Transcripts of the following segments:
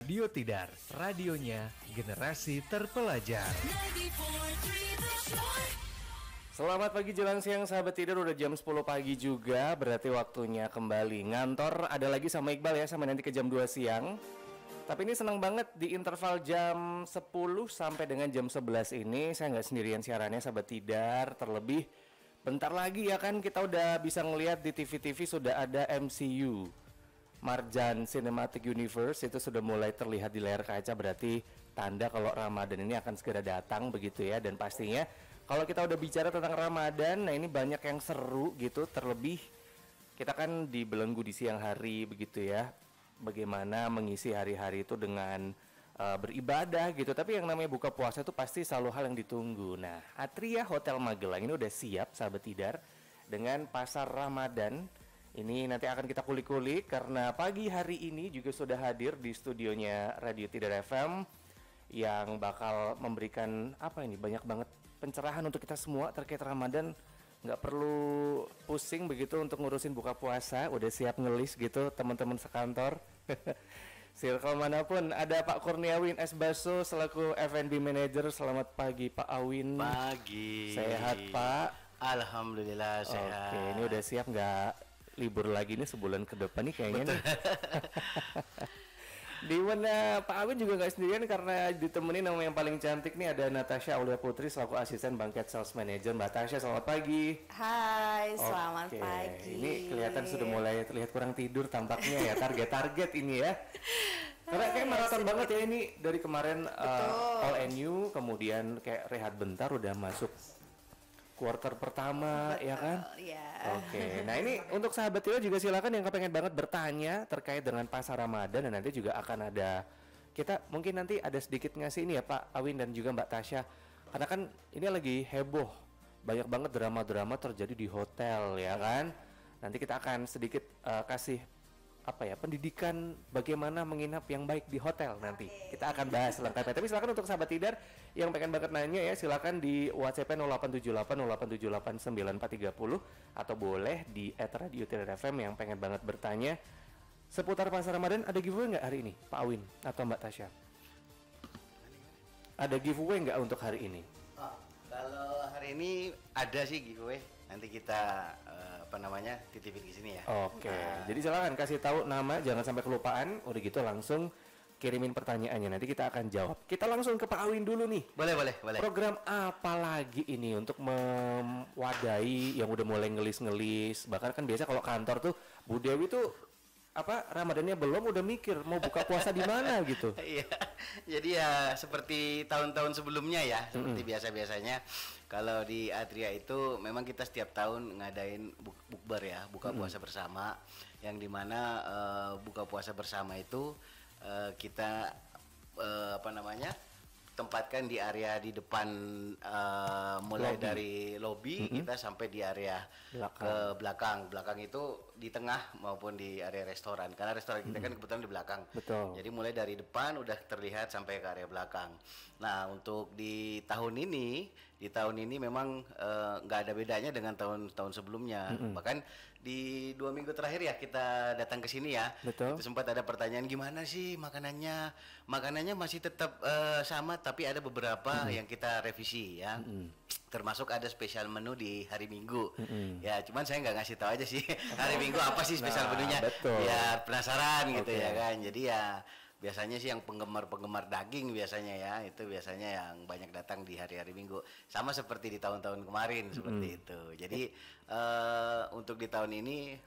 Radio Tidar, radionya generasi terpelajar. Selamat pagi jelang siang sahabat Tidar, udah jam 10 pagi juga, berarti waktunya kembali ngantor. Ada lagi sama Iqbal ya, sampai nanti ke jam 2 siang. Tapi ini senang banget di interval jam 10 sampai dengan jam 11 ini saya nggak sendirian siarannya sahabat Tidar. Terlebih bentar lagi ya kan kita udah bisa ngelihat di TV-TV sudah ada MCU, Marjan Cinematic Universe, itu sudah mulai terlihat di layar kaca, berarti tanda kalau Ramadan ini akan segera datang begitu ya. Dan pastinya kalau kita udah bicara tentang Ramadan, nah ini banyak yang seru gitu. Terlebih kita kan dibelenggu di siang hari begitu ya, bagaimana mengisi hari-hari itu dengan beribadah gitu. Tapi yang namanya buka puasa itu pasti selalu hal yang ditunggu. Nah, Atria Hotel Magelang ini udah siap sahabat Tidar dengan pasar Ramadan. Ini nanti akan kita kulik-kulik karena pagi hari ini juga sudah hadir di studionya Radio Tidar FM yang bakal memberikan apa ini, banyak banget pencerahan untuk kita semua terkait Ramadan. Nggak perlu pusing begitu untuk ngurusin buka puasa, udah siap ngelis gitu teman-teman sekantor. Circle manapun ada Pak Kurniawin S. Baso selaku F&B Manager. Selamat pagi Pak Awin. Pagi. Sehat Pak? Alhamdulillah sehat. Oke, ini udah siap nggak libur lagi nih sebulan ke depan nih kayaknya nih. Di mana Pak Awin juga nggak sendirian karena ditemenin nama yang paling cantik nih, ada Natasha Aulia Putri selaku asisten Bangket Sales Manager. Mbak Tasya, selamat pagi. Hai, selamat pagi. Ini kelihatan sudah mulai terlihat kurang tidur tampaknya ya, target-target ini ya. Karena kayak maraton banget ya ini dari kemarin All NU, kemudian kayak rehat bentar udah masuk quarter pertama. Betul, ya kan? Ya. Oke, nah ini untuk sahabat Tidar juga silakan yang kepengen banget bertanya terkait dengan pasar Ramadan, dan nanti juga akan ada, kita mungkin nanti ada sedikit ngasih ini ya Pak Awin dan juga Mbak Tasya, karena kan ini lagi heboh, banyak banget drama-drama terjadi di hotel ya kan. Nanti kita akan sedikit kasih apa ya, pendidikan bagaimana menginap yang baik di hotel, nanti kita akan bahas lengkapnya. Tapi silakan untuk sahabat Tidar yang pengen banget nanya ya, silakan di WhatsApp 0878 atau boleh di @radio_tidar_fm yang pengen banget bertanya seputar pasar Ramadan. Ada giveaway nggak hari ini Pak Awin atau Mbak Tasya? Ada giveaway nggak untuk hari ini? Kalau hari ini ada sih giveaway. Nanti kita titipin di sini ya. Oke. Jadi silakan kasih tahu nama, jangan sampai kelupaan. Udah gitu langsung kirimin pertanyaannya, nanti kita akan jawab. Kita langsung ke Pak Awin dulu nih. Boleh. Program apa lagi ini untuk mewadahi yang udah mulai ngelis-ngelis? Bahkan kan biasa kalau kantor tuh Bu Dewi tuh Ramadannya belum udah mikir mau buka puasa di mana gitu. Iya. Jadi ya seperti tahun-tahun sebelumnya ya, seperti biasa-biasanya kalau di Atria itu memang kita setiap tahun ngadain bukber ya, buka puasa bersama, yang dimana buka puasa bersama itu kita tempatkan di area di depan, mulai dari lobi kita sampai di area ke belakang itu di tengah maupun di area restoran, karena restoran kita kan kebetulan di belakang. Betul. Jadi mulai dari depan udah terlihat sampai ke area belakang. Nah, untuk di tahun ini memang nggak ada bedanya dengan tahun-tahun sebelumnya. Bahkan di 2 minggu terakhir ya kita datang ke sini ya. Betul. Itu sempat ada pertanyaan, gimana sih makanannya? Makanannya masih tetap sama, tapi ada beberapa yang kita revisi ya. Termasuk ada spesial menu di hari Minggu. Ya, cuman saya nggak ngasih tahu aja sih hari Minggu apa sih spesial menunya. Betul. Ya penasaran gitu ya kan. Jadi ya biasanya sih yang penggemar daging biasanya ya, itu biasanya yang banyak datang di hari-hari Minggu. Sama seperti di tahun-tahun kemarin seperti itu. Jadi untuk di tahun ini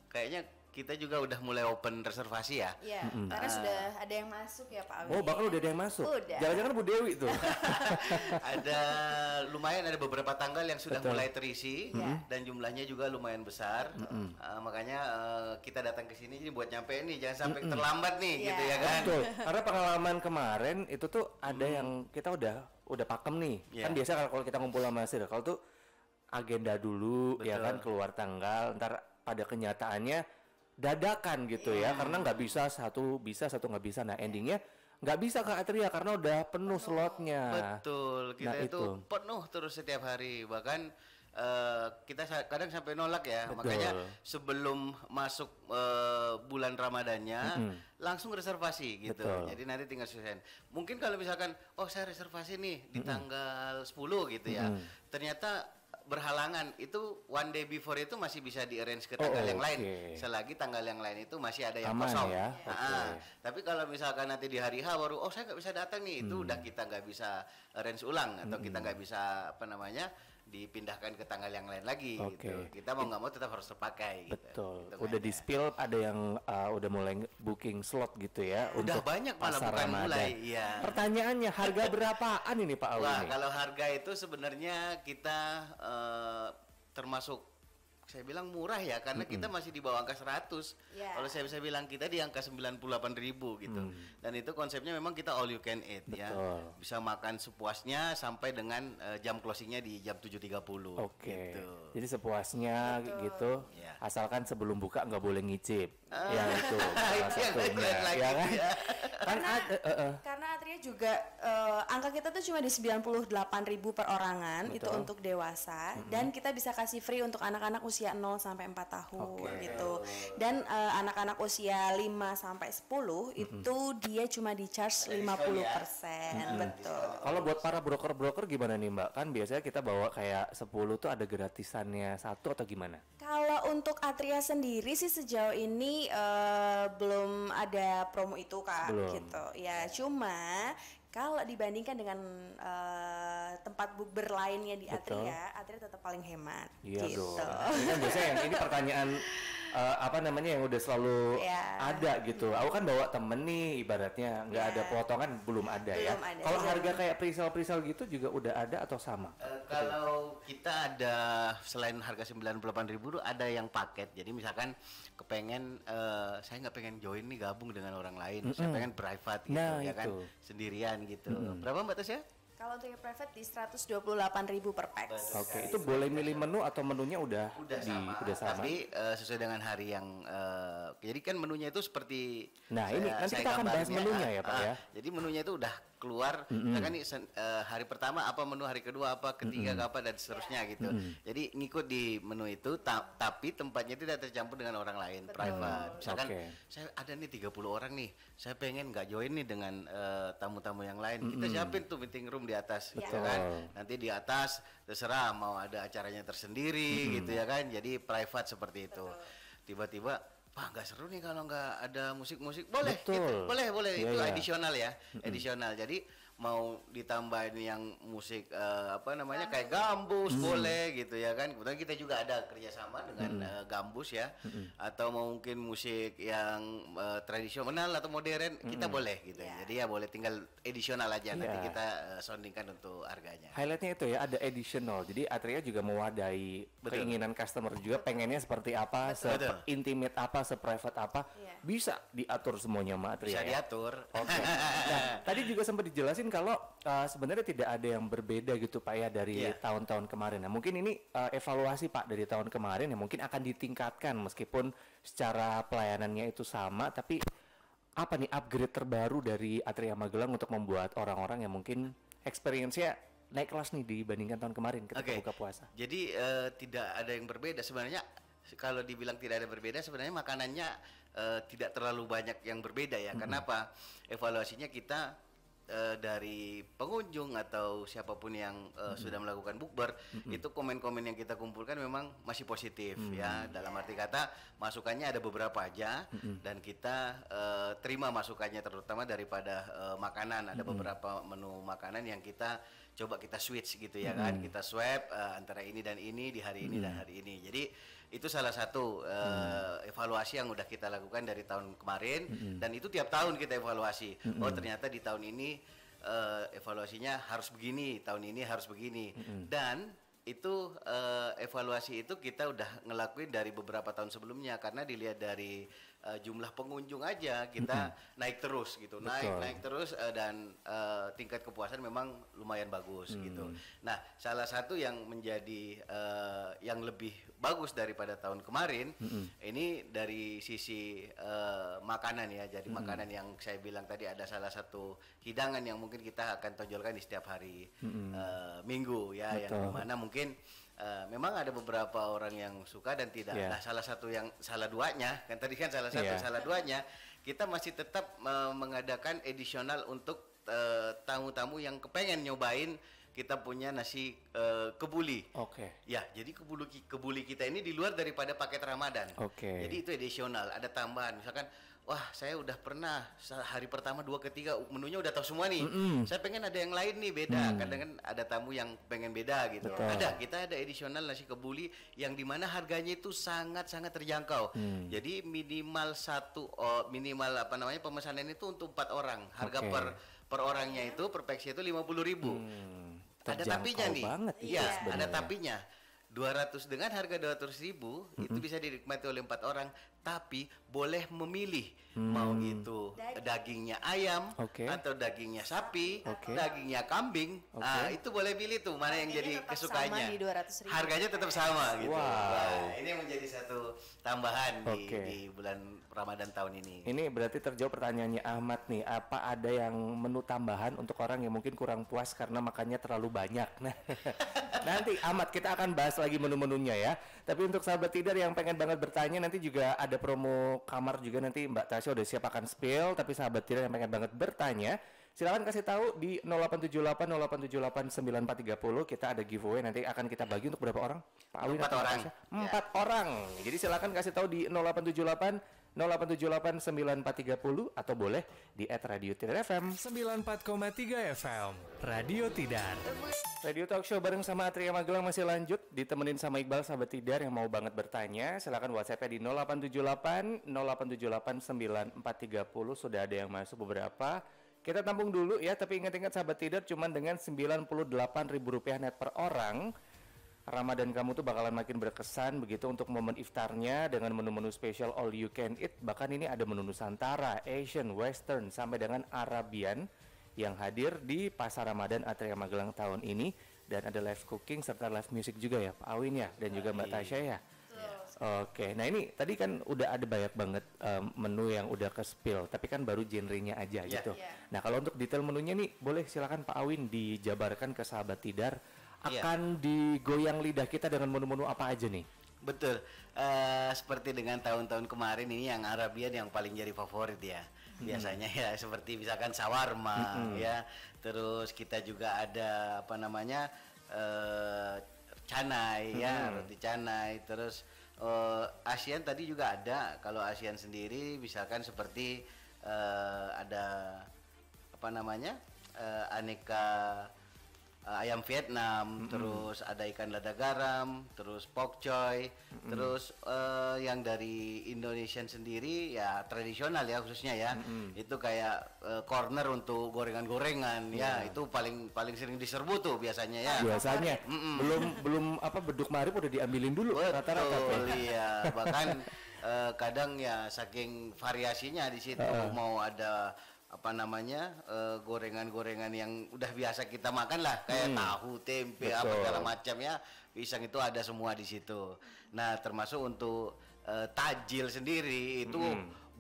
kayaknya kita juga udah mulai open reservasi ya. Iya, karena sudah ada yang masuk ya Pak Awin. Oh, bahkan udah ada yang masuk. Udah. Jangan-jangan Bu Dewi tuh. Lumayan ada beberapa tanggal yang sudah mulai terisi dan jumlahnya juga lumayan besar. Makanya kita datang ke sini jadi buat nyampe nih, jangan sampai terlambat nih gitu ya kan. Betul. Karena pengalaman kemarin itu tuh ada yang kita udah pakem nih. Kan biasa kalau kita ngumpul sama circle tuh agenda dulu. Betul. Ya kan, keluar tanggal, ntar pada kenyataannya dadakan gitu ya, karena nggak bisa satu nggak bisa. Nah, endingnya nggak bisa ke Atria karena udah penuh slotnya. Betul, kita itu penuh terus setiap hari. Bahkan kita kadang sampai nolak ya. Betul. Makanya sebelum masuk bulan Ramadannya langsung reservasi gitu. Betul. Jadi nanti tinggal selesai. Mungkin kalau misalkan saya reservasi nih di tanggal 10 gitu ya. Ternyata berhalangan, itu one day before itu masih bisa di-arrange ke tanggal yang lain. Selagi tanggal yang lain itu masih ada yang Aman kosong. ya? Tapi kalau misalkan nanti di hari H baru saya nggak bisa datang nih, itu udah kita nggak bisa arrange ulang atau kita nggak bisa dipindahkan ke tanggal yang lain lagi gitu. Kita mau nggak mau tetap harus terpakai gitu. Betul. Gitu Udah kan di ya. spill, ada yang udah mulai booking slot gitu ya Udah untuk banyak malah pasar bukan Ramadan. mulai, iya. Pertanyaannya harga berapaan ini Pak Awi? Wah, nih? kalau harga itu sebenarnya kita termasuk saya bilang murah ya, karena kita masih di bawah angka 100. Ya. Kalau saya bisa bilang kita di angka 98.000 gitu. Dan itu konsepnya memang kita all you can eat ya. Bisa makan sepuasnya sampai dengan jam closingnya di jam 7.30. Oke. Gitu. Jadi sepuasnya gitu. Ya. Asalkan sebelum buka nggak boleh ngicip. Ya itu Itu yang salah satunya. lagi Ya kan? ya. Kan ada, Karena Atria juga angka kita tuh cuma di 98.000 per orangan, itu untuk dewasa, dan kita bisa kasih free untuk anak-anak usia 0 sampai 4 tahun gitu. Dan anak-anak usia 5 sampai 10 itu dia cuma di charge 50%. Betul. Kalau buat para broker-broker gimana nih Mbak? Kan biasanya kita bawa kayak 10 tuh ada gratisannya satu atau gimana? Kalau untuk Atria sendiri sih sejauh ini belum ada promo itu Kak, gitu. Ya cuma kalau dibandingkan dengan tempat bukber lainnya di Atria tetap paling hemat. Iya gitu. dong. Ini kan biasanya ini pertanyaan yang udah selalu ada gitu. Aku kan bawa temen nih, ibaratnya nggak ada potongan, belum ada ya. Belum ada. Kalau harga kayak pre-sale gitu juga udah ada atau sama? Kalau kita ada selain harga 98.000 ada yang paket. Jadi misalkan kepengen saya nggak pengen join nih gabung dengan orang lain, saya pengen private gitu ya kan, sendirian gitu. Berapa Mbak Tasya? Kalau untuk yang private di 128.000 per pax. Oke, itu boleh milih menu atau menunya udah sama? Tapi sesuai dengan hari yang jadi kan menunya itu seperti ini nanti kita akan bahas menunya ya Pak ya. Jadi menunya itu udah keluar, kan nih hari pertama apa menu, hari kedua apa, ketiga apa dan seterusnya gitu. Jadi ngikut di menu itu, tapi tempatnya tidak tercampur dengan orang lain, private. Misalkan saya ada nih 30 orang nih, saya pengen nggak join nih dengan tamu-tamu yang lain. Kita siapin tuh meeting room di atas, gitu kan. Nanti di atas terserah mau ada acaranya tersendiri, gitu ya kan. Jadi private seperti itu. Tiba-tiba Pak nggak seru nih kalau nggak ada musik-musik. Boleh, gitu. Boleh. Itu additional ya, additional. Jadi mau ditambahin yang musik kayak gambus boleh gitu ya kan. Kebetulan kita juga ada kerjasama dengan gambus ya, atau mungkin musik yang tradisional atau modern kita boleh gitu ya. Jadi ya boleh, tinggal additional aja, nanti kita soundingkan untuk harganya. Highlightnya itu ya, ada additional. Jadi Atria juga mewadahi keinginan customer juga, pengennya seperti apa, se-intimate apa, se-private apa, bisa diatur semuanya sama Atria. Bisa diatur. Oke. Nah, tadi juga sempat dijelasin kalau sebenarnya tidak ada yang berbeda gitu Pak ya dari tahun-tahun kemarin. Nah mungkin ini evaluasi Pak dari tahun kemarin yang mungkin akan ditingkatkan meskipun secara pelayanannya itu sama, tapi apa nih upgrade terbaru dari Atria Magelang untuk membuat orang-orang yang mungkin experience-nya naik kelas nih dibandingkan tahun kemarin ketika buka puasa? Jadi tidak ada yang berbeda sebenarnya. Kalau dibilang tidak ada berbeda, sebenarnya makanannya tidak terlalu banyak yang berbeda ya. Kenapa? Evaluasinya kita dari pengunjung atau siapapun yang sudah melakukan bukber, itu komen-komen yang kita kumpulkan memang masih positif ya. Dalam arti kata masukannya ada beberapa aja, dan kita terima masukannya, terutama daripada makanan. Ada beberapa menu makanan yang kita coba kita switch gitu ya kan, kita swap antara ini dan ini di hari ini dan hari ini. Jadi itu salah satu evaluasi yang udah kita lakukan dari tahun kemarin, dan itu tiap tahun kita evaluasi. Oh ternyata di tahun ini evaluasinya harus begini, tahun ini harus begini. Dan itu evaluasi itu kita udah ngelakuin dari beberapa tahun sebelumnya, karena dilihat dari jumlah pengunjung aja kita naik terus gitu, naik terus, dan tingkat kepuasan memang lumayan bagus gitu. Nah salah satu yang menjadi yang lebih bagus daripada tahun kemarin ini dari sisi makanan ya. Jadi makanan yang saya bilang tadi, ada salah satu hidangan yang mungkin kita akan tonjolkan di setiap hari Minggu ya, yang dimana mungkin memang ada beberapa orang yang suka dan tidak. Nah, salah duanya kan tadi kan salah duanya kita masih tetap mengadakan edisional untuk tamu-tamu yang kepengen nyobain kita punya nasi kebuli. Ya, jadi kebuli kita ini di luar daripada paket Ramadan. Jadi itu edisional, ada tambahan. Misalkan, wah saya udah pernah hari pertama 2 ke 3 menunya udah tahu semua nih. Saya pengen ada yang lain nih beda. Kadang kan ada tamu yang pengen beda gitu. Kita ada edisional nasi kebuli yang dimana harganya itu sangat-sangat terjangkau. Jadi minimal pemesanan itu untuk 4 orang. Harga per orangnya itu per packnya itu 50.000. Ada tapinya nih. Iya, ada tapinya. 200 dengan harga 200.000 itu bisa dinikmati oleh 4 orang, tapi boleh memilih mau itu dagingnya ayam atau dagingnya sapi, dagingnya kambing. Nah, itu boleh pilih tuh mana yang jadi kesukaannya. Harganya tetap sama gitu. Nah, ini menjadi satu tambahan di bulan Ramadan tahun ini. Ini berarti terjawab pertanyaannya Ahmad nih, apa ada yang menu tambahan untuk orang yang mungkin kurang puas karena makannya terlalu banyak? Nah, nanti Ahmad kita akan bahas lagi menu-menunya ya. Tapi untuk sahabat Tidar yang pengen banget bertanya, nanti juga ada promo kamar juga, nanti Mbak Tasya udah siap akan spill. Tapi sahabat Tidar yang pengen banget bertanya, silakan kasih tahu di 0878 0878 9430. Kita ada giveaway, nanti akan kita bagi untuk berapa orang? Pak Awin 4 orang. 4 orang. Jadi silakan kasih tahu di 0878 0878 9430 atau boleh di @radio_tidar_fm 94,3 FM Radio Tidar. Radio Talk Show bareng sama Atria Magelang masih lanjut, ditemenin sama Iqbal sahabat Tidar yang mau banget bertanya. Silakan WhatsApp-nya di 0878 0878 9430. Sudah ada yang masuk beberapa. Kita tampung dulu ya, tapi ingat-ingat sahabat Tidar, cuman dengan Rp98.000 net per orang. Ramadan kamu tuh bakalan makin berkesan begitu untuk momen iftarnya dengan menu-menu spesial all you can eat. Bahkan ini ada menu Nusantara, Asian, Western, sampai dengan Arabian yang hadir di Pasar Ramadan Atria Magelang tahun ini. Dan ada live cooking serta live music juga ya Pak Awin ya, dan juga Mbak Tasya ya. Oke, nah ini tadi kan udah ada banyak banget menu yang udah ke spill, tapi kan baru genrenya aja gitu. Nah kalau untuk detail menunya nih, boleh silakan Pak Awin dijabarkan ke sahabat Tidar. Akan digoyang lidah kita dengan menu-menu apa aja nih? Betul, seperti dengan tahun-tahun kemarin ini yang Arabian yang paling jadi favorit ya. Biasanya ya seperti misalkan shawarma ya. Terus kita juga ada apa namanya canai ya, roti canai. Terus Asian tadi juga ada. Kalau Asian sendiri misalkan seperti ada apa namanya aneka ayam Vietnam, terus ada ikan lada garam, terus pok choy, terus yang dari Indonesian sendiri ya tradisional ya khususnya ya, itu kayak corner untuk gorengan-gorengan ya, itu paling sering diserbu tuh biasanya ya. Biasanya belum apa beduk marip udah diambilin dulu rata-rata. Iya, bahkan kadang ya saking variasinya di situ mau ada apa namanya gorengan-gorengan yang udah biasa kita makan lah kayak tahu, tempe, apa segala macam ya, pisang itu ada semua di situ. Nah termasuk untuk tajil sendiri itu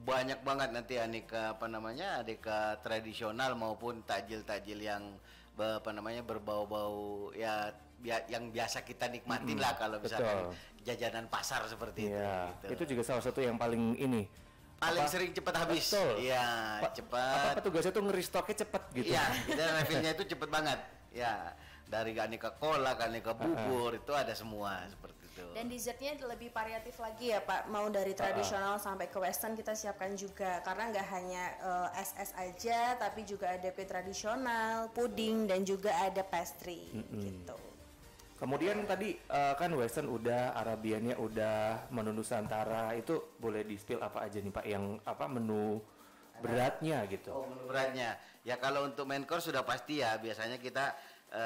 banyak banget nanti aneka apa namanya aneka tradisional maupun tajil-tajil yang apa namanya berbau-bau ya yang biasa kita nikmatin lah kalau misalkan jajanan pasar seperti itu. Gitu. Itu juga salah satu yang paling ini. Paling sering cepat habis. Iya, cepat. Apa tugasnya tuh nge-restocknya cepet gitu. Iya, dan refillnya itu cepet banget. Ya, dari aneka kolak, aneka bubur itu ada semua seperti itu. Dan dessertnya lebih variatif lagi ya Pak. Mau dari tradisional sampai ke western kita siapkan juga. Karena nggak hanya es-es aja, tapi juga ada kue tradisional, puding dan juga ada pastry gitu. Kemudian tadi kan western udah, Arabiannya udah, menu Nusantara itu boleh di-spill apa aja nih Pak yang apa menu beratnya gitu. Oh, menu beratnya. Ya kalau untuk main course sudah pasti ya biasanya kita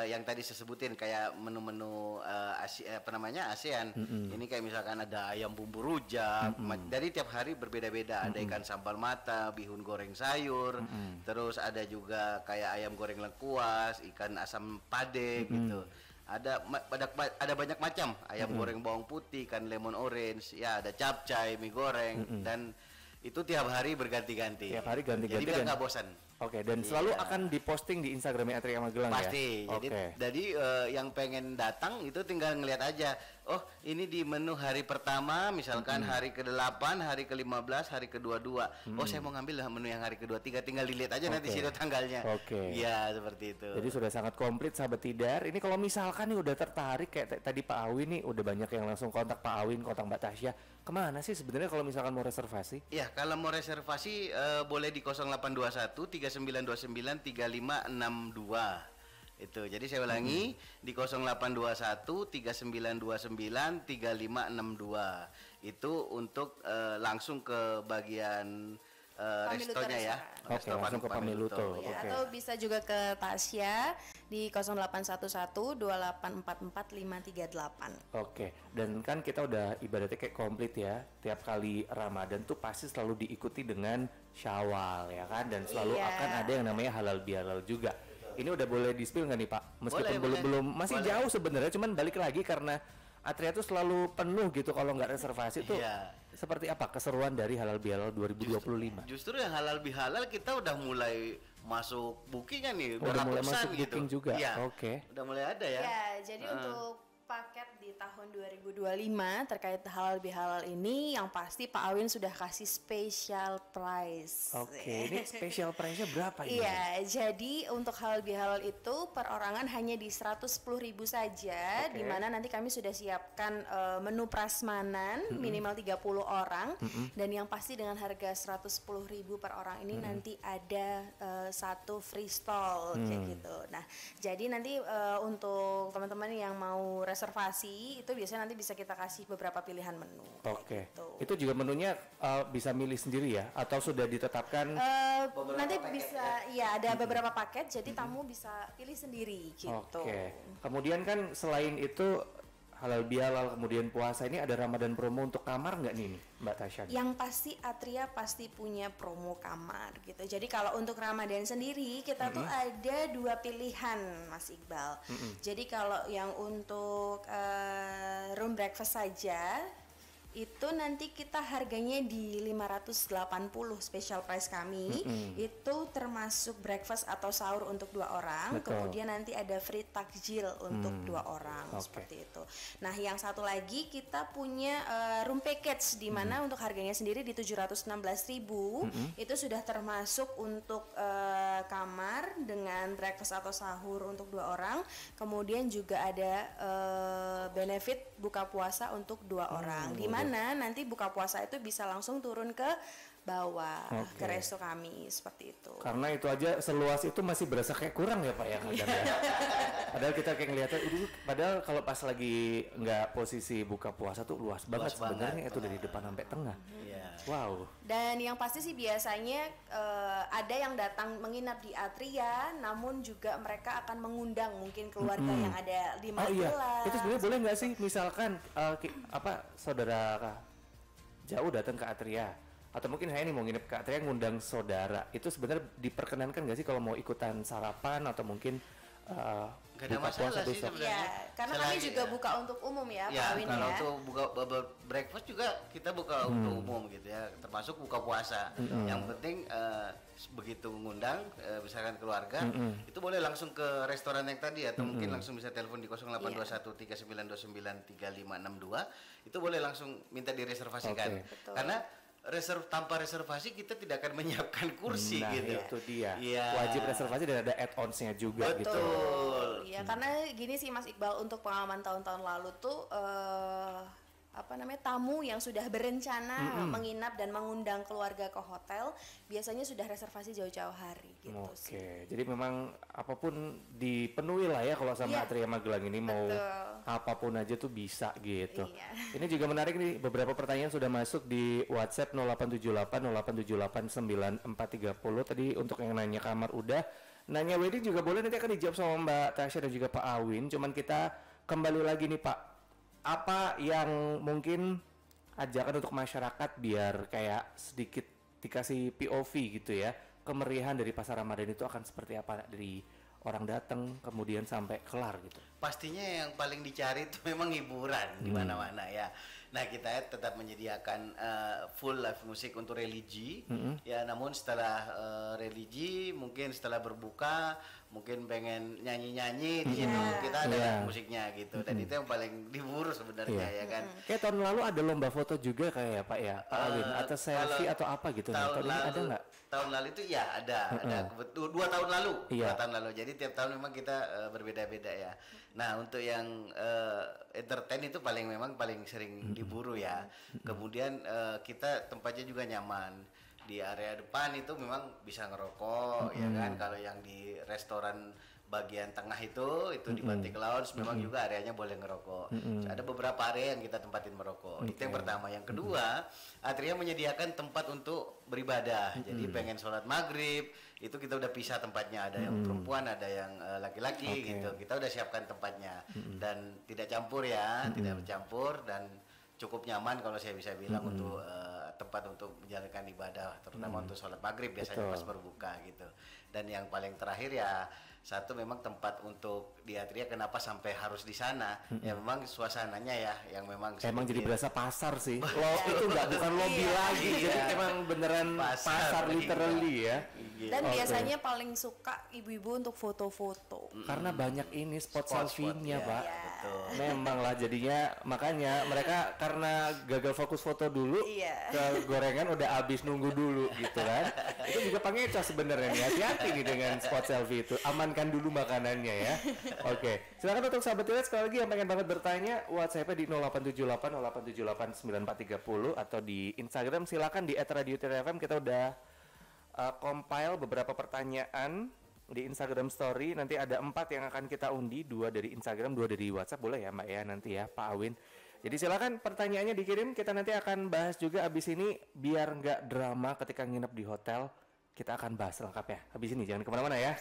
yang tadi saya sebutin kayak menu-menu apa namanya ASEAN. Ini kayak misalkan ada ayam bumbu rujak. Dari tiap hari berbeda-beda. Ada ikan sambal mata, bihun goreng sayur. Terus ada juga kayak ayam goreng lengkuas, ikan asam pade gitu. Ada banyak macam, ayam goreng bawang putih, ikan lemon orange, ya ada capcay, mie goreng, dan itu tiap hari berganti-ganti. Tiap hari ganti-ganti. Jadi biar nggak bosan. Oke, dan selalu akan diposting di Instagramnya Atria Magelang pasti. ya? Jadi yang pengen datang itu tinggal ngeliat aja. Oh, ini di menu hari pertama, misalkan hari ke-8, hari ke-15, hari ke-22. Oh, saya mau ngambil menu yang hari ke-23, tinggal dilihat aja nanti situ tanggalnya. Iya, seperti itu. Jadi sudah sangat komplit sahabat Tidar. Ini kalau misalkan nih udah tertarik kayak tadi Pak Awin nih, udah banyak yang langsung kontak Pak Awin, kontak Mbak Tasya. Kemana sih sebenarnya kalau misalkan mau reservasi? Ya, kalau mau reservasi boleh di 0821 3929 3562. Itu. Jadi saya ulangi di 0821 3929 3562. Itu untuk langsung ke bagian restonya ya. Oke, langsung ke Pamiluto. Ya, atau bisa juga ke Tasya di 0811 2844 538. Oke, dan kan kita udah ibaratnya kayak komplit ya. Tiap kali Ramadan tuh pasti selalu diikuti dengan Syawal ya kan, dan selalu akan ada yang namanya halal bihalal juga. Ini udah boleh di-spill nggak nih Pak? Meskipun belum masih jauh sebenarnya, cuman balik lagi karena Atria tuh selalu penuh gitu kalau nggak reservasi tuh. Seperti apa keseruan dari halal bihalal 2025? Justru yang halal bihalal kita udah mulai masuk bookingan nih, udah mulai masuk gitu. booking juga. Ya, Oke. Udah mulai ada ya. Ya, jadi untuk paket di tahun 2025 terkait halal bihalal ini yang pasti Pak Awin sudah kasih special price. Oke, ini special price-nya berapa ini? Iya, jadi untuk halal bihalal itu perorangan hanya di 110.000 saja, di mana nanti kami sudah siapkan menu prasmanan minimal 30 orang dan yang pasti dengan harga 110.000 per orang ini nanti ada satu free stall kayak gitu. Nah, jadi nanti untuk teman-teman yang mau reservasi itu biasanya nanti bisa kita kasih beberapa pilihan menu. Oke. Gitu. Itu juga menunya bisa milih sendiri ya atau sudah ditetapkan? Nanti bisa ya ada beberapa paket jadi tamu bisa pilih sendiri gitu. Oke. Kemudian kan selain itu halal bihalal kemudian puasa ini ada Ramadan promo untuk kamar nggak nih Mbak Tasya? Yang pasti Atria pasti punya promo kamar gitu. Jadi kalau untuk Ramadan sendiri kita tuh ada dua pilihan Mas Iqbal. Jadi kalau yang untuk room breakfast saja itu nanti kita harganya di 580 special price kami. Itu termasuk breakfast atau sahur untuk 2 orang. Kemudian nanti ada free takjil untuk 2 orang seperti itu. Nah, yang satu lagi kita punya room package di mana untuk harganya sendiri di 716.000 itu sudah termasuk untuk kamar dengan breakfast atau sahur untuk 2 orang. Kemudian juga ada benefit buka puasa untuk 2 orang. Di mana nanti buka puasa itu bisa langsung turun ke bawah ke resto kami seperti itu. Karena itu aja seluas itu masih berasa kayak kurang ya Pak ya kadang ya. Padahal kita kayak ngeliatnya, padahal kalau pas lagi nggak posisi buka puasa tuh luas banget sebenarnya itu dari depan sampai tengah. Wow. Dan yang pasti sih biasanya ada yang datang menginap di Atria, namun juga mereka akan mengundang mungkin keluarga yang ada di Magelang. Oh iya, itu sebenarnya boleh nggak sih misalkan saudara jauh datang ke Atria atau mungkin saya ini mau nginep ke Atria ngundang saudara, itu sebenarnya diperkenankan nggak sih kalau mau ikutan sarapan atau mungkin Gak ada masalah sih sebenarnya. Ya, karena kami juga buka untuk umum ya, Pak Awin ya. Kalau untuk buka breakfast juga kita buka untuk umum gitu ya, termasuk buka puasa. Yang penting begitu mengundang misalkan keluarga, itu boleh langsung ke restoran yang tadi atau mungkin langsung bisa telepon di 0821 3929 3562. Itu boleh langsung minta direservasikan. Karena tanpa reservasi kita tidak akan menyiapkan kursi gitu. Itu dia. Wajib reservasi dan ada add-ons-nya juga gitu. Betul. Ya, karena gini sih Mas Iqbal, untuk pengalaman tahun-tahun lalu tuh tamu yang sudah berencana menginap dan mengundang keluarga ke hotel biasanya sudah reservasi jauh-jauh hari gitu sih. Jadi memang apapun dipenuhi lah ya kalau sama Atria Magelang ini. Mau apapun aja tuh bisa gitu. Ini juga menarik nih, beberapa pertanyaan sudah masuk di WhatsApp 0878 9430 tadi. Untuk yang nanya kamar udah, nanya wedding juga boleh, nanti akan dijawab sama Mbak Tasya dan juga Pak Awin. Cuman kita kembali lagi nih Pak, apa yang mungkin ajakan untuk masyarakat biar kayak sedikit dikasih POV gitu ya, kemeriahan dari pasar Ramadan itu akan seperti apa dari orang datang kemudian sampai kelar gitu? Pastinya yang paling dicari itu memang hiburan di mana-mana ya. Nah, kita tetap menyediakan full live musik untuk religi. Ya, namun setelah religi, mungkin setelah berbuka, mungkin pengen nyanyi-nyanyi di situ kita ada live musiknya gitu. Dan itu yang paling diburu sebenarnya ya kan. Kayak tahun lalu ada lomba foto juga kayak ya Pak ya, Pak Awin, atau selfie atau apa gitu. Tahun ini ada nggak? Tahun lalu itu ya ada kebetulan 2 tahun lalu, Iya. 2 tahun lalu. Jadi tiap tahun memang kita berbeda-beda ya. Nah, untuk yang entertain itu memang paling sering diburu ya. Kemudian kita tempatnya juga nyaman. Di area depan itu memang bisa ngerokok ya kan. Kalau yang di restoran bagian tengah itu di Batik Lounge memang juga areanya boleh ngerokok. Ada beberapa area yang kita tempatin merokok. Itu yang pertama. Yang kedua, Atria menyediakan tempat untuk beribadah. Jadi pengen sholat maghrib itu kita udah pisah tempatnya. Ada yang perempuan, ada yang laki-laki gitu. Kita udah siapkan tempatnya dan tidak campur ya, tidak bercampur dan cukup nyaman kalau saya bisa bilang untuk tempat untuk menjalankan ibadah, terutama untuk sholat maghrib biasanya pas berbuka gitu. Dan yang paling terakhir ya satu memang tempat untuk di Atria, kenapa sampai harus di sana? Ya memang suasananya ya yang memang emang jadi berasa pasar sih. Itu bukan lobby lagi, jadi emang beneran pasar literally ya. Dan biasanya paling suka ibu-ibu untuk foto-foto. Karena banyak ini spot selfie-nya, ya, Pak. betul. Memang lah jadinya, makanya mereka karena gagal fokus foto dulu, ke gorengan udah habis nunggu dulu gitu kan. Itu juga pengecoh sebenarnya nih, hati-hati nih dengan spot selfie itu. Amankan dulu makanannya ya. Oke, silakan untuk sahabat Tilet sekali lagi yang pengen banget bertanya, WhatsApp-nya di 0878 0878 9430 atau di Instagram silakan di @radiotirafm. Kita udah compile beberapa pertanyaan di Instagram Story. Nanti ada 4 yang akan kita undi, 2 dari Instagram, 2 dari WhatsApp, boleh ya Mbak ya nanti ya Pak Awin. Jadi silakan pertanyaannya dikirim, kita nanti akan bahas juga abis ini. Biar nggak drama ketika nginep di hotel, kita akan bahas lengkapnya abis ini, jangan kemana-mana ya.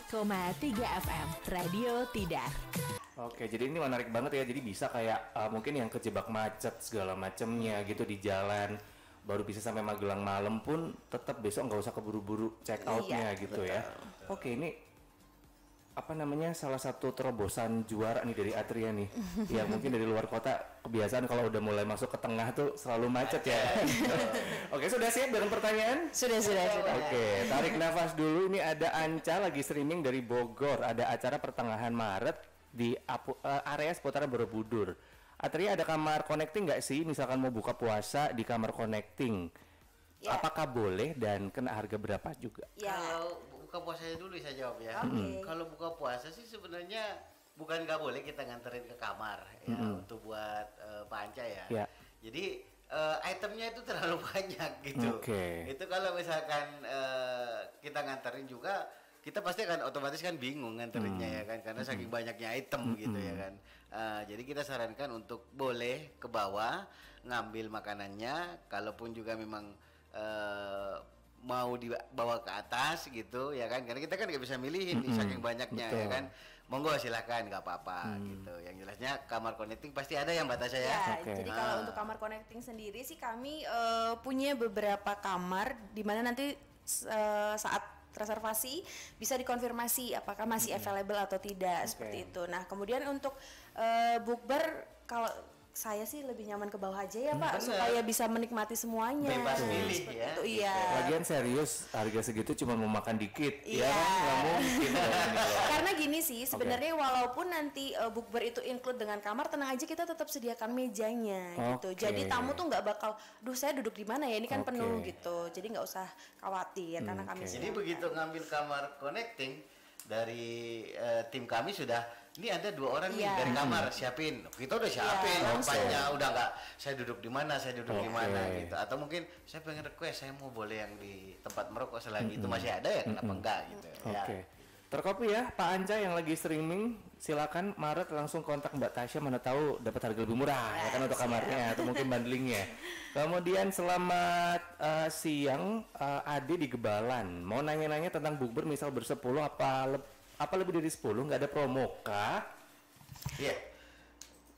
94,3 FM Radio Tidar. Oke, jadi ini menarik banget ya. Jadi bisa kayak mungkin yang kejebak macet segala macemnya gitu di jalan, baru bisa sampai Magelang malam pun tetap besok nggak usah keburu-buru check outnya gitu ya. Oke, ini apa namanya salah satu terobosan juara nih dari Atria nih. Ya mungkin dari luar kota kebiasaan kalau udah mulai masuk ke tengah tuh selalu macet ya. Oke, sudah siap dengan pertanyaan? Sudah. Oke, tarik nafas dulu. Ini ada Anca lagi streaming dari Bogor. Ada acara pertengahan Maret di area seputaran Borobudur. Atria ada kamar connecting nggak sih? Misalkan mau buka puasa di kamar connecting, apakah boleh dan kena harga berapa juga? Kalau buka puasanya dulu saya jawab ya. Kalau buka puasa sih sebenarnya bukan nggak boleh kita nganterin ke kamar ya untuk buat Pak Anca ya. Jadi itemnya itu terlalu banyak gitu. Itu kalau misalkan kita nganterin juga, kita pasti akan otomatis kan bingung nganterinnya ya kan, karena saking banyaknya item gitu ya kan. Jadi kita sarankan untuk boleh ke bawah ngambil makanannya, kalaupun juga memang mau dibawa ke atas gitu ya kan, karena kita kan nggak bisa milihin saking banyaknya ya kan. Monggo silahkan, nggak apa-apa gitu. Yang jelasnya kamar connecting pasti ada yang batas saya. Jadi kalau untuk kamar connecting sendiri sih kami punya beberapa kamar di mana nanti saat reservasi bisa dikonfirmasi apakah masih available atau tidak, seperti itu. Nah, kemudian untuk bukber, kalau saya sih lebih nyaman ke bawah aja ya Pak, supaya bisa menikmati semuanya. Bebas milih ya. Itu iya. Lagian serius, harga segitu cuma mau makan dikit, ya kan? Nggak mungkin. Karena gini sih, sebenarnya walaupun nanti bukber itu include dengan kamar, tenang aja kita tetap sediakan mejanya gitu. Jadi tamu tuh nggak bakal, duh saya duduk di mana ya, ini kan penuh gitu. Jadi nggak usah khawatir karena kami. Jadi begitu ngambil kamar connecting dari tim kami sudah, ini ada 2 orang nih dari kamar siapin, kita udah siapin tempatnya, udah nggak saya duduk di mana, saya duduk di mana gitu. Atau mungkin saya pengen request, saya mau boleh yang di tempat merokok selagi itu masih ada ya, kenapa enggak gitu ya. Terkopi ya Pak Anca yang lagi streaming, silakan Maret langsung kontak Mbak Tasya, mana tahu dapat harga lebih murah ya kan untuk kamarnya atau mungkin bundlingnya. Kemudian selamat siang, Ade di Gebalan mau nanya-nanya tentang bukber, misal bersepuluh apa lebih dari 10, nggak ada promo kah? Iya.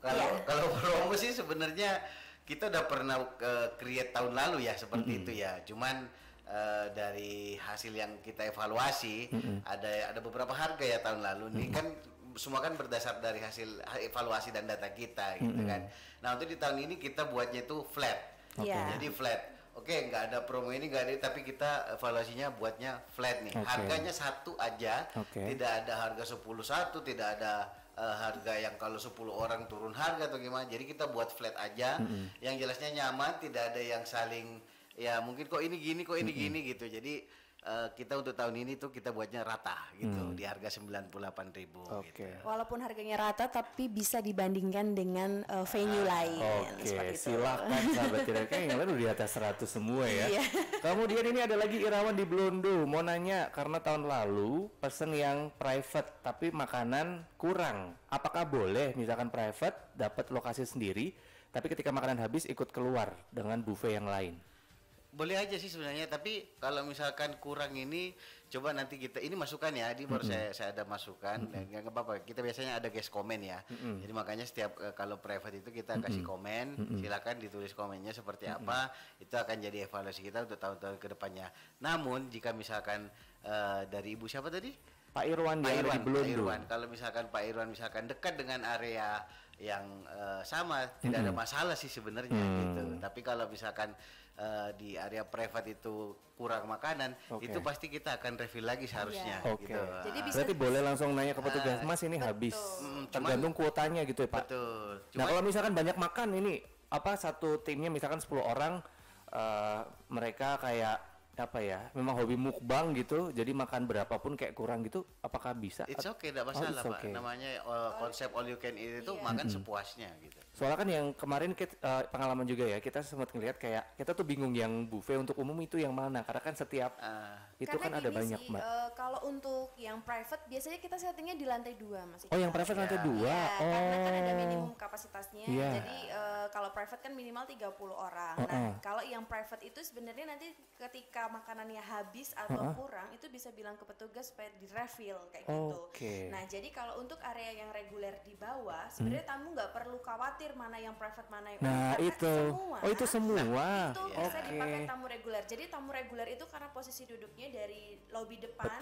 Kalau promo sih sebenarnya kita udah pernah create tahun lalu ya seperti itu ya. Cuman dari hasil yang kita evaluasi ada beberapa harga ya tahun lalu. Ini kan semua kan berdasar dari hasil evaluasi dan data kita gitu kan. Nah untuk di tahun ini kita buatnya itu flat. Iya. Jadi flat. Oke, nggak ada promo ini, nggak ada, tapi kita evaluasinya buatnya flat nih. Harganya satu aja, tidak ada harga 10 satu, tidak ada harga yang kalau 10 orang turun harga atau gimana. Jadi kita buat flat aja, yang jelasnya nyaman, tidak ada yang saling ya mungkin kok ini gini, kok ini gini gitu. Jadi kita untuk tahun ini tuh kita buatnya rata gitu di harga 98.000 gitu. Walaupun harganya rata tapi bisa dibandingkan dengan venue lain. Oke, silakan sahabat tidak, kayak yang lain udah di atas 100 semua ya. Kemudian ini ada lagi Irawan di Blondo mau nanya, karena tahun lalu pesen yang private tapi makanan kurang. Apakah boleh misalkan private dapat lokasi sendiri tapi ketika makanan habis ikut keluar dengan buffet yang lain? Boleh aja sih sebenarnya, tapi kalau misalkan kurang ini coba nanti kita ini masukan ya, di baru saya ada masukan, nggak apa-apa. Kita biasanya ada guest komen ya, jadi makanya setiap kalau private itu kita kasih komen, silakan ditulis komennya seperti apa, itu akan jadi evaluasi kita untuk tahun-tahun kedepannya. Namun jika misalkan dari ibu siapa tadi? Pak Irwan di Blondo. Pak Irwan, kalau misalkan Pak Irwan misalkan dekat dengan area yang sama, tidak ada masalah sih sebenarnya gitu. Tapi kalau misalkan di area private itu kurang makanan, itu pasti kita akan refill lagi seharusnya. Gitu. Jadi berarti boleh langsung nanya ke petugas, Mas ini habis. Tergantung kuotanya gitu ya Pak. Betul. Nah kalau misalkan banyak makan ini, apa satu timnya misalkan 10 orang, mereka kayak apa ya, memang hobi mukbang gitu, jadi makan berapapun kayak kurang gitu, apakah bisa? It's okay, tidak masalah Pak. Namanya konsep all you can eat itu makan sepuasnya gitu. Soalnya kan yang kemarin kita, pengalaman juga ya, kita sempat ngelihat kayak kita tuh bingung yang buffet untuk umum itu yang mana, karena kan setiap itu kan ada banyak sih, Mbak. Kalau untuk yang private biasanya kita settingnya di lantai 2 Mas. Oh yang private lantai 2. Karena kan ada minimum kapasitasnya. Iya. Jadi kalau private kan minimal 30 orang. Nah, kalau yang private itu sebenarnya nanti ketika makanannya habis atau kurang itu bisa bilang ke petugas supaya di refill kayak gitu. Nah, jadi kalau untuk area yang reguler di bawah sebenarnya tamu nggak perlu khawatir mana yang private mana yang itu. Itu semua. Itu bisa dipakai tamu reguler. Jadi tamu reguler itu karena posisi duduknya dari lobi depan,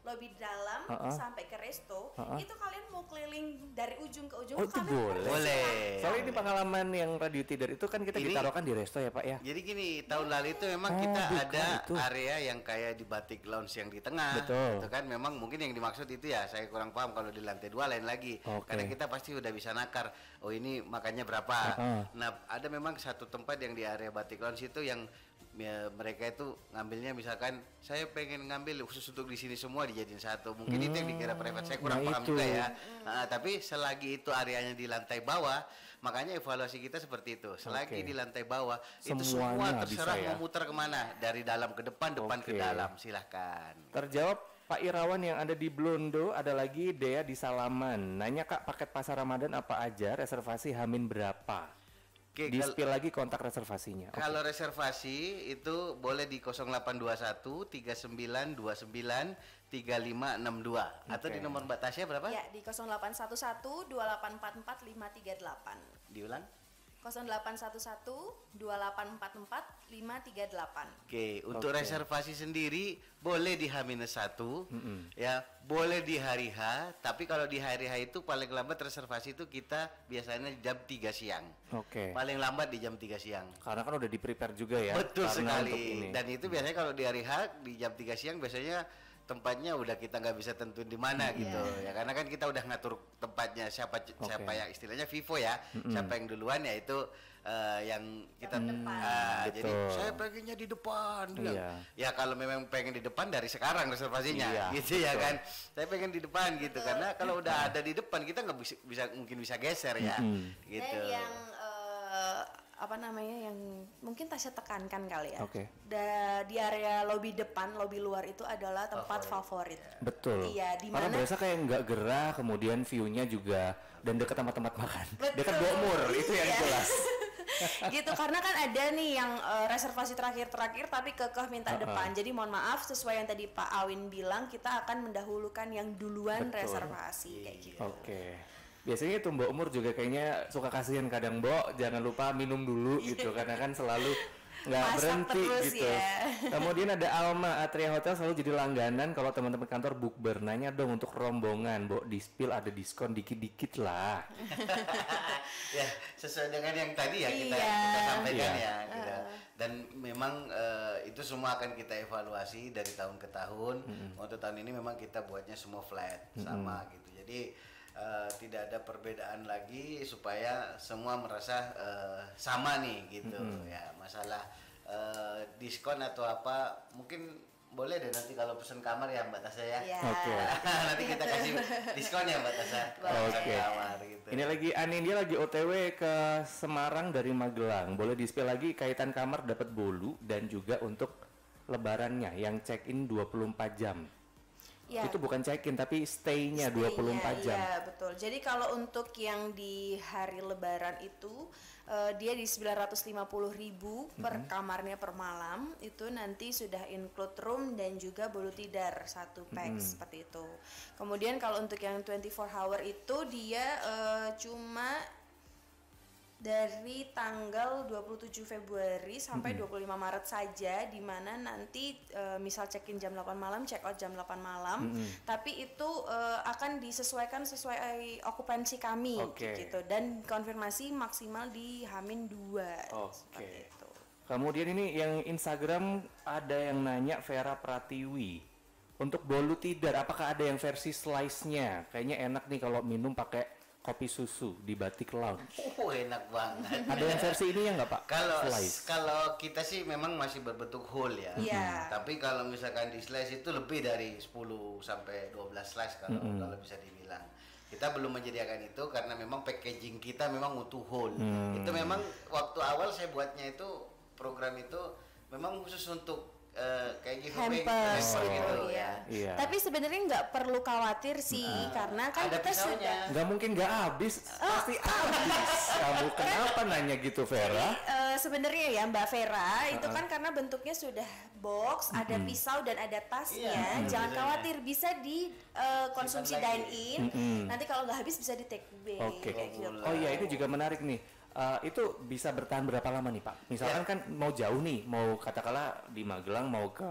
lobi dalam sampai ke resto, itu kalian mau keliling dari ujung ke ujung itu boleh. Soalnya ini pengalaman yang Radio Tidar itu kan kita ditaruhkan di resto ya Pak ya. Jadi gini, tahun lalu itu memang kita ada area yang kayak di Batik Lounge yang di tengah. Itu kan memang mungkin yang dimaksud itu ya, saya kurang paham. Kalau di lantai 2 lain lagi. Karena kita pasti udah bisa nakar, oh ini makannya berapa. Nah, ada memang satu tempat yang di area Batik Lounge itu yang mereka itu ngambilnya misalkan saya pengen ngambil khusus untuk di sini semua dijadiin satu, mungkin itu yang dikira private, saya kurang paham juga ya. Tapi selagi itu areanya di lantai bawah, makanya evaluasi kita seperti itu, selagi di lantai bawah itu semua terserah mau muter kemana, dari dalam ke depan, depan ke dalam, silahkan. Terjawab Pak Irawan yang ada di Blondo. Ada lagi Dea di Salaman nanya, Kak paket pasar Ramadan apa aja, reservasi Hamin berapa? Di-spill lagi kontak reservasinya. Kalau reservasi itu boleh di 0821 3929 3562 atau di nomor Mbak Tasya berapa? Ya, di 0811 2844 538. Diulang? 0811 2844 538. Oke, untuk reservasi sendiri boleh di H-1 ya, boleh di hari H, tapi kalau di hari H itu paling lambat reservasi itu kita biasanya jam 3 siang. Paling lambat di jam 3 siang. Karena kan udah di-prepare juga ya. Betul sekali. Dan itu biasanya kalau di hari H di jam 3 siang biasanya tempatnya udah kita nggak bisa tentuin di mana gitu ya, karena kan kita udah ngatur tempatnya siapa yang istilahnya Vivo ya, siapa yang duluan ya itu yang kita jadi saya pengennya di depan ya, kalau memang pengen di depan dari sekarang reservasinya gitu ya kan, saya pengen di depan gitu, karena kalau udah ada di depan kita nggak bisa geser ya gitu. Dan yang apa namanya yang mungkin Tasya tekankan kali ya. Di area lobi depan, lobi luar itu adalah tempat favorit. Betul. Iya, karena berasa kayak nggak gerah, kemudian view-nya juga dan dekat sama tempat makan. Dekat Bokmur itu yang jelas. Gitu, karena kan ada nih yang reservasi terakhir tapi kekeh minta depan. Jadi mohon maaf, sesuai yang tadi Pak Awin bilang, kita akan mendahulukan yang duluan reservasi kayak gitu. Biasanya itu Mbak Umur juga kayaknya suka kasihan kadang, Mbok jangan lupa minum dulu gitu, karena kan selalu nggak Masak berhenti terus gitu. ya. Kemudian ada Alma, Atria Hotel selalu jadi langganan kalau teman-teman kantor bukber. Nanya dong untuk rombongan, Bo, di spill ada diskon dikit-dikit lah. Ya sesuai dengan yang tadi ya kita Iya. sampaikan Iya. ya gitu. Dan memang itu semua akan kita evaluasi dari tahun ke tahun. Untuk tahun ini memang kita buatnya semua flat sama gitu. Jadi tidak ada perbedaan lagi supaya semua merasa sama nih gitu ya. Masalah diskon atau apa mungkin boleh deh nanti kalau pesen kamar ya Mbak Tasya ya. Iya. Oke. Nanti kita kasih diskon ya Mbak Tasya. kalau pesen Oke. kamar gitu. Ini lagi Anin, dia lagi OTW ke Semarang dari Magelang. Boleh di-spill lagi kaitan kamar dapat bolu dan juga untuk lebarannya yang check-in 24 jam. Ya. Itu bukan check-in tapi stay-nya 24 jam. Iya, betul. Jadi kalau untuk yang di hari lebaran itu dia di 950.000 per kamarnya per malam, itu nanti sudah include room dan juga bolu tidar satu pack seperti itu. Kemudian kalau untuk yang 24 hour itu dia cuma dari tanggal 27 Februari sampai 25 Maret saja, di mana nanti misal check-in jam 8 malam, check-out jam 8 malam, tapi itu akan disesuaikan sesuai okupansi kami Oke. gitu, dan konfirmasi maksimal di H-2 seperti Oke. itu. Kemudian ini yang Instagram ada yang nanya Vera Pratiwi. Untuk bolu tidar apakah ada yang versi slice-nya? Kayaknya enak nih kalau minum pakai kopi susu di Batik Lounge. Enak banget. Ada yang versi ini ya nggak Pak? Slice. Kalau kita sih memang masih berbentuk whole ya. Iya. Tapi kalau misalkan di slice itu lebih dari 10 sampai 12 slice kalau bisa dibilang. Kita belum menyediakan itu karena memang packaging kita memang utuh whole. Itu memang waktu awal saya buatnya itu program itu memang khusus untuk kayak giveaway Hampers gitu, gitu ya. Iya. Tapi sebenarnya nggak perlu khawatir sih, karena kan Ada kita pisaunya. sudah Nggak mungkin nggak habis, pasti habis. Kamu kenapa nanya gitu Vera? sebenarnya ya Mbak Vera itu kan karena bentuknya sudah box, ada pisau dan ada tasnya. Iya, Jangan biasanya. khawatir, bisa di konsumsi Simpan lagi. dine in. Nanti kalau nggak habis bisa di take away. Oke. kayak gitu. Oh iya ini juga menarik nih. Itu bisa bertahan berapa lama nih Pak? Misalkan kan mau jauh nih, mau katakanlah di Magelang mau ke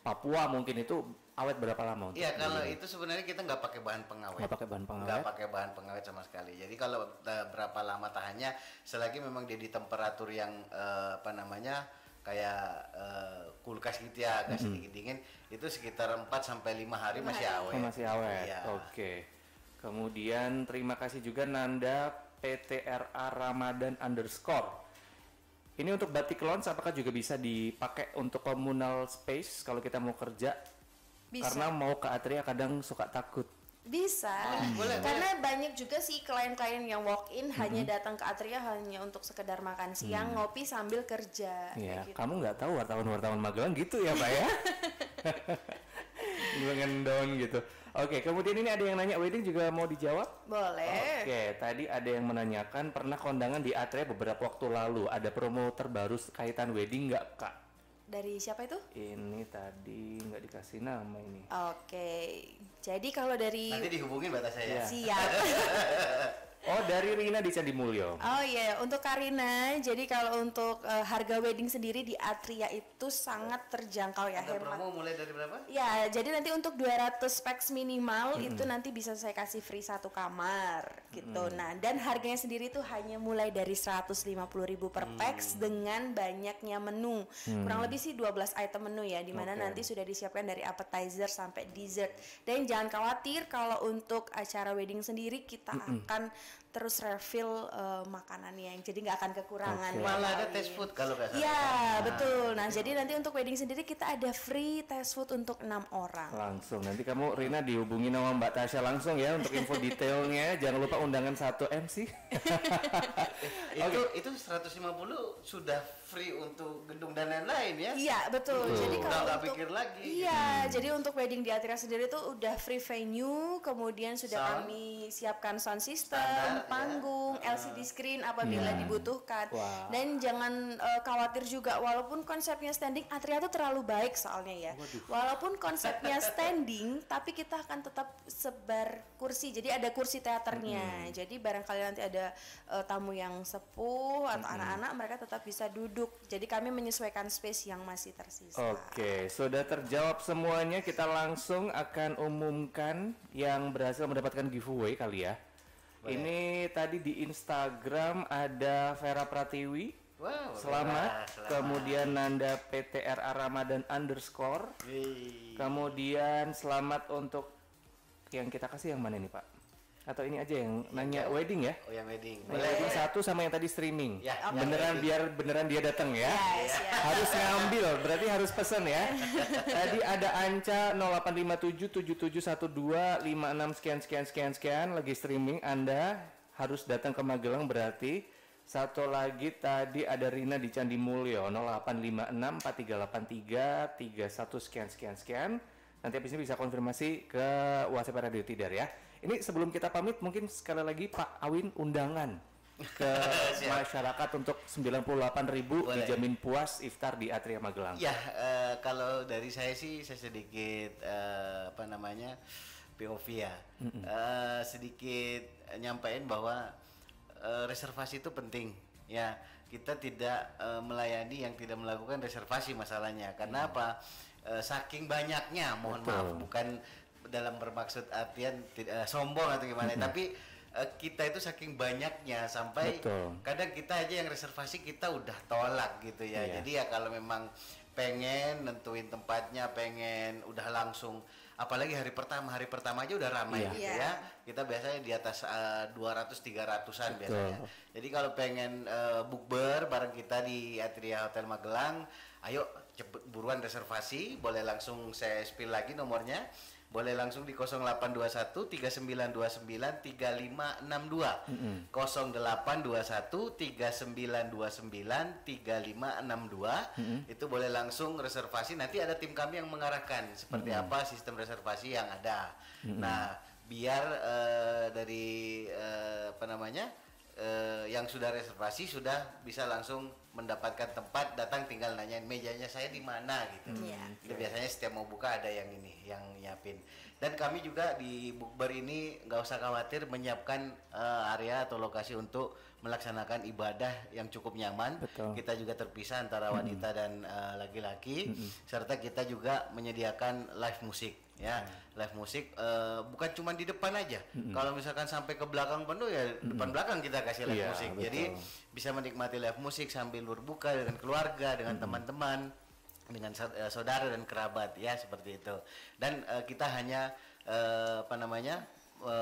Papua mungkin itu awet berapa lama? Untuk Iya, kalau bolu? itu sebenarnya kita nggak pakai bahan pengawet. Nggak pakai bahan pengawet? Nggak pakai bahan pengawet sama sekali. Jadi kalau berapa lama tahannya, selagi memang dia di temperatur yang kayak kulkas gitu ya, agak sedikit dingin, itu sekitar 4 sampai 5 hari masih awet. Oh, masih awet. Iya. Oke. Kemudian terima kasih juga Nanda PTRA Ramadan _ Ini untuk Batik Lounge apakah juga bisa dipakai untuk communal space kalau kita mau kerja? Bisa. Karena mau ke Atria kadang suka takut. Bisa, Boleh, karena banyak juga sih klien-klien yang walk in hanya datang ke Atria hanya untuk sekedar makan siang, ngopi sambil kerja. Iya, kayak gitu. kamu nggak tahu wartawan-wartawan Magelang gitu ya Pak ya? Ngendon gitu. Oke, kemudian ini ada yang nanya wedding juga mau dijawab? Boleh. Oke, tadi ada yang menanyakan pernah kondangan di Atria beberapa waktu lalu. Ada promo terbaru kaitan wedding nggak Kak? Dari siapa itu? Ini tadi nggak dikasih nama ini. Oke, jadi kalau dari Nanti dihubungin batas saya. Iya. siap. Oh, dari Rina di Candi Mulyo. Oh iya, untuk Karina, jadi kalau untuk harga wedding sendiri di Atria itu sangat terjangkau ya, Ada hemat. promo mulai dari berapa? Ya, jadi nanti untuk 200 packs minimal itu nanti bisa saya kasih free satu kamar gitu. Nah, dan harganya sendiri itu hanya mulai dari 150.000 per packs dengan banyaknya menu. Kurang lebih sih 12 item menu ya, di mana Oke. nanti sudah disiapkan dari appetizer sampai dessert. Dan jangan khawatir kalau untuk acara wedding sendiri kita akan terus refill makanannya, jadi nggak akan kekurangan. Oke. Malah ada test food kalau nggak salah. Iya, betul. Nah, jadi nanti untuk wedding sendiri kita ada free test food untuk 6 orang. Langsung nanti kamu Rina dihubungi sama Mbak Tasya langsung ya untuk info detailnya. Jangan lupa undangan 1 MC. Itu 150 sudah free untuk gedung dan lain-lain ya. Iya, betul. Betul. Jadi Udah kalau nggak untuk pikir lagi. Iya, jadi untuk wedding di Atria sendiri tuh udah free venue, kemudian sudah Sound. kami siapkan sound system, Standar. panggung, LCD screen apabila dibutuhkan. Wah. Dan jangan khawatir juga, walaupun konsepnya standing, Atria tuh terlalu baik soalnya ya. Walaupun konsepnya standing, tapi kita akan tetap sebar kursi. Jadi ada kursi teaternya. Jadi barangkali nanti ada tamu yang sepuh atau anak-anak, mereka tetap bisa duduk. Jadi kami menyesuaikan space yang masih tersisa. Oke, sudah terjawab semuanya. Kita langsung akan umumkan yang berhasil mendapatkan giveaway kali ya. Ini tadi di Instagram ada Vera Pratiwi. Wow, Selamat. selamat. Kemudian Nanda PTRA Ramadan _ Wih. Kemudian selamat untuk yang kita kasih yang mana nih Pak? Atau ini aja yang nanya wedding ya? Oh, yang wedding. Yang wedding satu sama yang tadi streaming. Ya, Beneran biar beneran dia datang ya. Yes, ya. Harus ngambil, berarti harus pesen ya. Tadi ada Anca 0857771256 sekian lagi streaming. Anda harus datang ke Magelang berarti. Satu lagi tadi ada Rina di Candi Mulyo 0856438331 sekian. Nanti habis ini bisa konfirmasi ke WhatsApp Radio Tidar ya. Ini sebelum kita pamit mungkin sekali lagi Pak Awin undangan ke masyarakat untuk 98.000 dijamin puas iftar di Atria Magelang. Ya, kalau dari saya sih saya sedikit POV ya. Sedikit nyampein bahwa reservasi itu penting ya. Kita tidak melayani yang tidak melakukan reservasi masalahnya. Karena apa? Saking banyaknya, mohon maaf, bukan dalam bermaksud artian sombong atau gimana, tapi kita itu saking banyaknya sampai kadang kita aja yang reservasi kita udah tolak gitu ya. Jadi ya kalau memang pengen nentuin tempatnya, pengen udah langsung, apalagi hari pertama aja udah ramai gitu ya. Kita biasanya di atas 200-300an biasanya. Jadi kalau pengen bukber bareng kita di Atria Hotel Magelang, ayo cepet buruan reservasi. Boleh langsung saya spill lagi nomornya. Boleh langsung di 0821 3929 3562. 0821 3929 3562. Itu boleh langsung reservasi. Nanti ada tim kami yang mengarahkan seperti apa sistem reservasi yang ada. Nah, biar dari yang sudah reservasi sudah bisa langsung mendapatkan tempat, datang tinggal nanyain mejanya saya di mana gitu. Jadi biasanya setiap mau buka ada yang ini yang nyiapin. Dan kami juga di Bukber ini nggak usah khawatir menyiapkan area atau lokasi untuk melaksanakan ibadah yang cukup nyaman. Kita juga terpisah antara wanita dan laki-laki, serta kita juga menyediakan live musik. Ya, live musik bukan cuma di depan aja. Kalau misalkan sampai ke belakang penuh ya depan belakang kita kasih live musik. Jadi bisa menikmati live musik sambil berbuka dengan keluarga, dengan teman-teman, dengan saudara dan kerabat ya, seperti itu. Dan kita hanya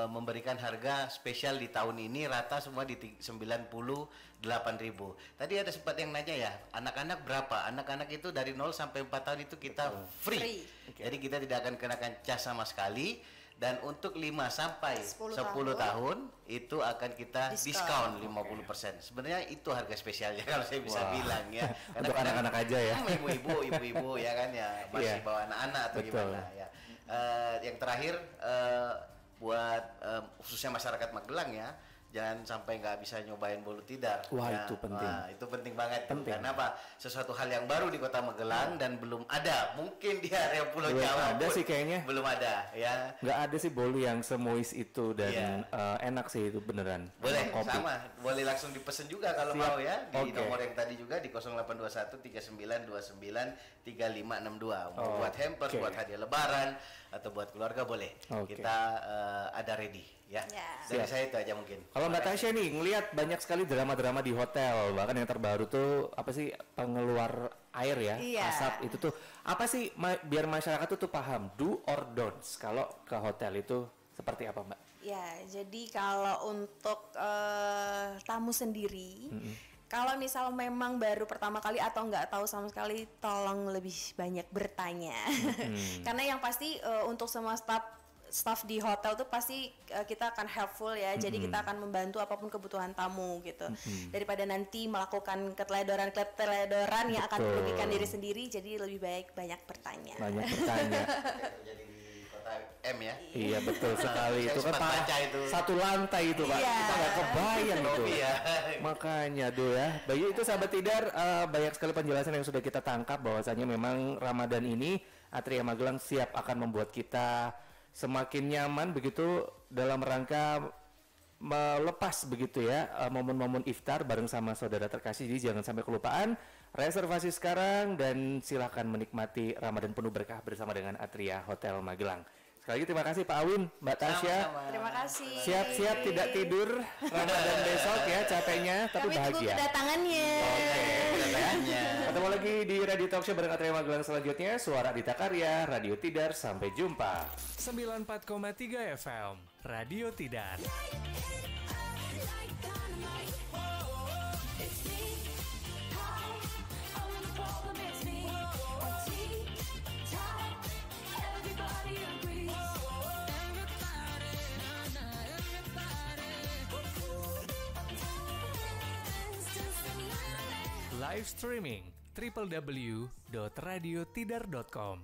memberikan harga spesial di tahun ini rata semua di 98.000. Tadi ada sempat yang nanya ya, anak-anak berapa? Anak-anak itu dari 0 sampai 4 tahun itu kita free. Jadi kita tidak akan kenakan cas sama sekali. Dan untuk 5 sampai 10 tahun itu akan kita diskon 50%. Sebenarnya itu harga spesialnya kalau saya bisa bilang ya. Karena untuk anak-anak aja ya. Ibu-ibu ya kan ya, masih bawa anak-anak atau gimana ya. Yang terakhir buat khususnya masyarakat Magelang ya, jangan sampai nggak bisa nyobain bolu tidar. Wah, ya. itu penting. Wah, itu penting banget. Karena apa? Sesuatu hal yang baru di Kota Magelang dan belum ada. Mungkin di area Pulau Jawa ada sih kayaknya. Belum ada ya. Nggak ada sih bolu yang semois itu dan enak sih itu beneran. Boleh kopi. sama. Boleh langsung dipesen juga kalau mau ya. Di nomor yang tadi juga di 0821 3929 3562. Mau buat hampers, buat hadiah lebaran atau buat keluarga boleh. Kita ada ready ya. Dari saya itu aja mungkin. Kalau Mbak Tasya nih ngelihat banyak sekali drama-drama di hotel, bahkan yang terbaru tuh apa sih, pengeluar air ya, asap itu tuh apa sih biar masyarakat tuh paham do or don'ts kalau ke hotel itu seperti apa Mbak? Ya, jadi kalau untuk tamu sendiri, kalau misal memang baru pertama kali atau nggak tahu sama sekali, tolong lebih banyak bertanya. Karena yang pasti untuk semua staff di hotel tuh pasti kita akan helpful ya. Jadi kita akan membantu apapun kebutuhan tamu gitu. Daripada nanti melakukan keteledoran yang akan merugikan diri sendiri, jadi lebih baik banyak bertanya. Banyak bertanya. Jadi di Kota M ya. Iya betul sekali. Saya Itu kan sempat baca itu. satu lantai itu Pak. Iya. Kita nggak kebayang itu. Iya. Makanya aduh ya. Bagi itu sahabat Tidar, banyak sekali penjelasan yang sudah kita tangkap bahwasanya memang Ramadan ini Atria Magelang siap akan membuat kita semakin nyaman begitu dalam rangka melepas begitu ya momen-momen iftar bareng sama saudara terkasih. Jadi jangan sampai kelupaan, reservasi sekarang dan silakan menikmati Ramadan penuh berkah bersama dengan Atria Hotel Magelang. Sekali lagi terima kasih Pak Awin, Mbak Tasya. Terima kasih. Siap-siap tidak tidur Ramadan besok ya, capeknya tapi Kami tunggu bahagia. kedatangannya. Ketemu lagi di Radio Talk Show bareng Atria Magelang selanjutnya. Suara Dita Karya, Radio Tidar. Sampai jumpa. 94,3 FM Radio Tidar. Live streaming www.radiotidar.com